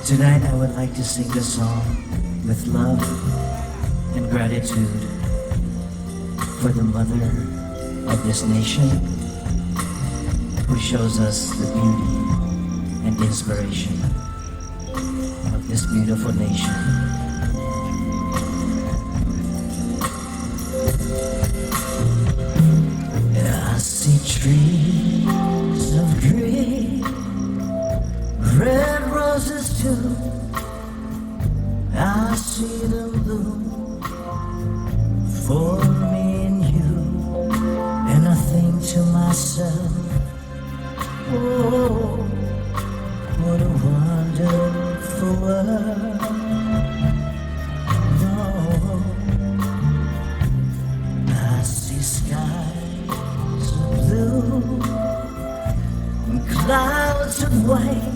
Tonight I would like to sing a song with love and gratitude for the mother of this nation who shows us the beauty and inspiration of this beautiful nation. I see trees of green, red roses too. I see them bloom for me and you, and I think to myself, oh, what a wonderful world. Oh, I see skies of blue and clouds of white,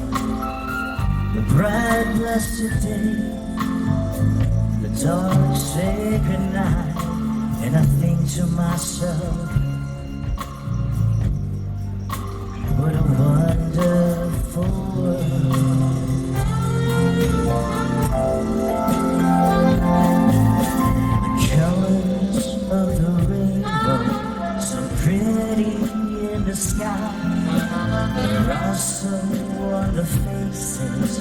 the bright blessed day, the dark sacred night, and I think to myself, what a wonderful world. The colors of the rainbow, so pretty in the sky, there are so on the faces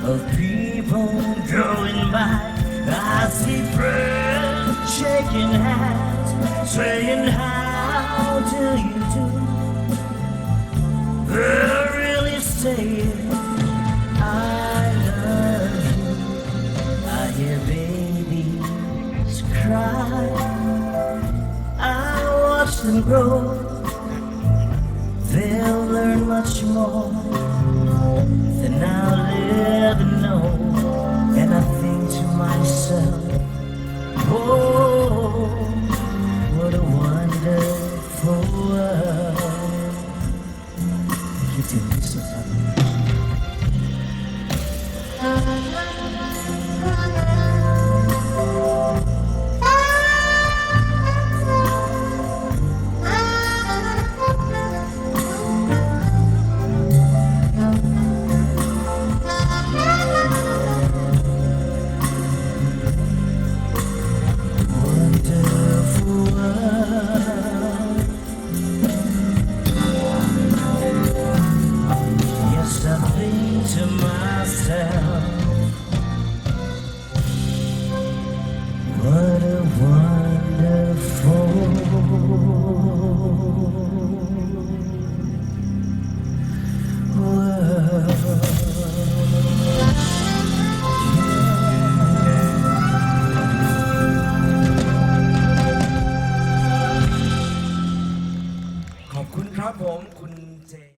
of people going by. I see friends shaking hands, saying, how do you do? They're really saying, I love you. I hear babies cry, I watch them grow. They'll learn much more than I'll ever know. And I think to myself, oh, what a wonderful world. คิดถึงที่สุดครับto myself, what a wonderful world. ขอบคุณครับผมคุณเจ